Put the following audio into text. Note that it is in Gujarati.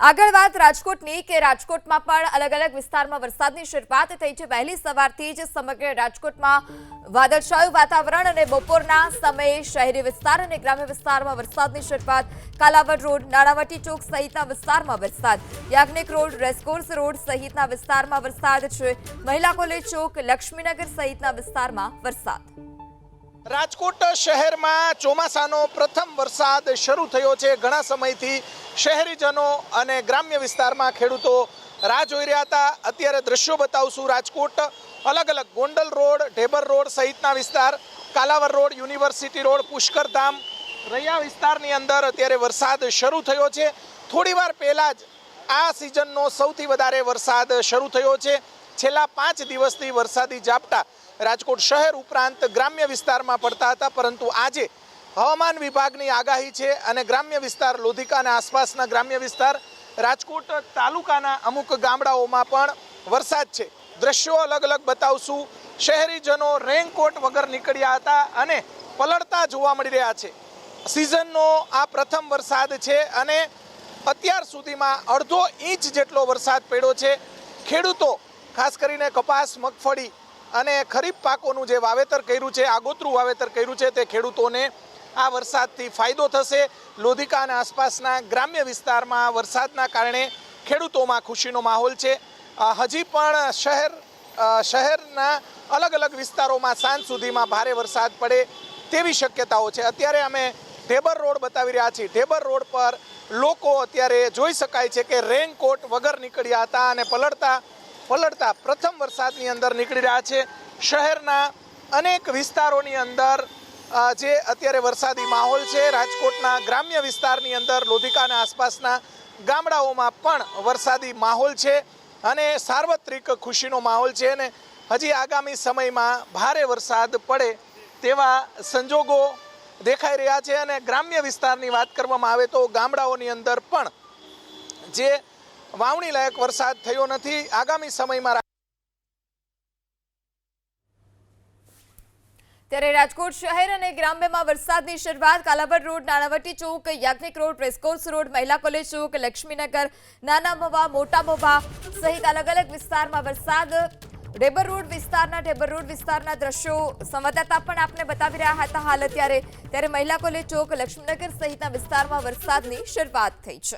આગળ વાત રાજકોટની કે રાજકોટમાં પણ અલગ અલગ વિસ્તારમાં વરસાદની શરૂઆત થઈ છે। વહેલી સવારથી જ સમગ્ર રાજકોટમાં વાદળછાયું વાતાવરણ અને બપોરના સમયે શહેરી વિસ્તાર અને ગ્રામ્ય વિસ્તારમાં વરસાદની શરૂઆત। કાલાવડ રોડ, નાણાવટી ચોક સહિતના વિસ્તારમાં વરસાદ, યાજ્ઞિક રોડ, રેસકોર્સ રોડ સહિતના વિસ્તારમાં વરસાદ છે। મહિલા કોલેજ ચોક, લક્ષ્મીનગર સહિતના વિસ્તારમાં વરસાદ। રાજકોટ શહેરમાં ચોમાસાનો પ્રથમ વરસાદ શરૂ થયો છે। ઘણા સમયથી શહેરીજનો અને ગ્રામ્ય વિસ્તારમાં ખેડૂતો રાહ જોઈ રહ્યા હતા। અત્યારે દ્રશ્યો બતાવશું। રાજકોટ અલગ અલગ ગોંડલ રોડ, ઢેબર રોડ સહિતના વિસ્તાર, Kalawad road, university road, Pushkardham, Raiya વિસ્તારની અંદર અત્યારે વરસાદ શરૂ થયો છે। થોડીવાર પહેલા જ આ સિઝનનો સૌથી વધારે વરસાદ શરૂ થયો છે। છેલ્લા 5 દિવસથી વરસાદી ઝાપટા રાજકોટ શહેર ઉપરાંત ગ્રામ્ય વિસ્તારમાં પડતા હતા, પરંતુ આજે હવામાન વિભાગની આગાહી છે અને ગ્રામ્ય વિસ્તાર, લોધિકા અને આસપાસના ગ્રામ્ય વિસ્તાર, રાજકોટ તાલુકાના અમુક ગામડાઓમાં પણ વરસાદ છે। દ્રશ્યો અલગ અલગ બતાવશું। શહેરીજનો રેનકોટ વગર નીકળ્યા હતા અને પલળતા જોવા મળી રહ્યા છે। સિઝનનો આ પ્રથમ વરસાદ છે અને અત્યાર સુધીમાં 1.5 ઇંચ જેટલો વરસાદ પડ્યો છે। ખેડૂતો ખાસ કરીને કપાસ, મગફળી અને ખરીફ પાકોનું જે વાવેતર કર્યું છે, આગોતરું વાવેતર કર્યું છે, તે ખેડૂતોને આ વરસાદથી ફાયદો થશે। લોધિકા અને આસપાસના ગ્રામ્ય વિસ્તારમાં વરસાદના કારણે ખેડૂતોમાં ખુશીનો માહોલ છે। હજી પણ શહેરના અલગ અલગ વિસ્તારોમાં સાંજ સુધીમાં ભારે વરસાદ પડે તેવી શક્યતાઓ છે। અત્યારે અમે ઢેબર રોડ બતાવી રહ્યા છીએ। ઢેબર રોડ પર લોકો અત્યારે જોઈ શકાય છે કે રેનકોટ વગર નીકળ્યા હતા અને પલળતા પ્રથમ વરસાદની અંદર નીકળી રહ્યા છે। શહેરના અનેક વિસ્તારોની અંદર જે અત્યારે વરસાદી માહોલ છે, રાજકોટના ગ્રામ્ય વિસ્તારની અંદર, લોધિકા અને આસપાસના ગામડાઓમાં પણ વરસાદી માહોલ છે અને સાર્વત્રિક ખુશીનો માહોલ છે અને હજી આગામી સમયમાં ભારે વરસાદ પડે તેવા સંજોગો દેખાઈ રહ્યા છે। અને ગ્રામ્ય વિસ્તારની વાત કરવામાં આવે તો ગામડાઓની અંદર પણ જે વાવણી લાયક વરસાદ થયો નથી। આગામી સમયમાં ત્યારે રાજકોટ શહેર અને ગ્રામ્યમાં વરસાદની શરૂઆત। કાલાવડ રોડ, નાણાવટી ચોક, યાજ્ઞિક રોડ, રેસકોર્સ રોડ, મહિલા કોલેજ ચોક, લક્ષ્મીનગર, નાના મવા, મોટા મવા સહિત અલગ અલગ વિસ્તારમાં વરસાદ। ઢેબર રોડ વિસ્તારના દ્રશ્યો સંવાદદાતા પણ આપને બતાવી રહ્યા હતા હાલ અત્યારે। ત્યારે મહિલા કોલેજ ચોક, લક્ષ્મીનગર સહિતના વિસ્તારમાં વરસાદની શરૂઆત થઈ છે।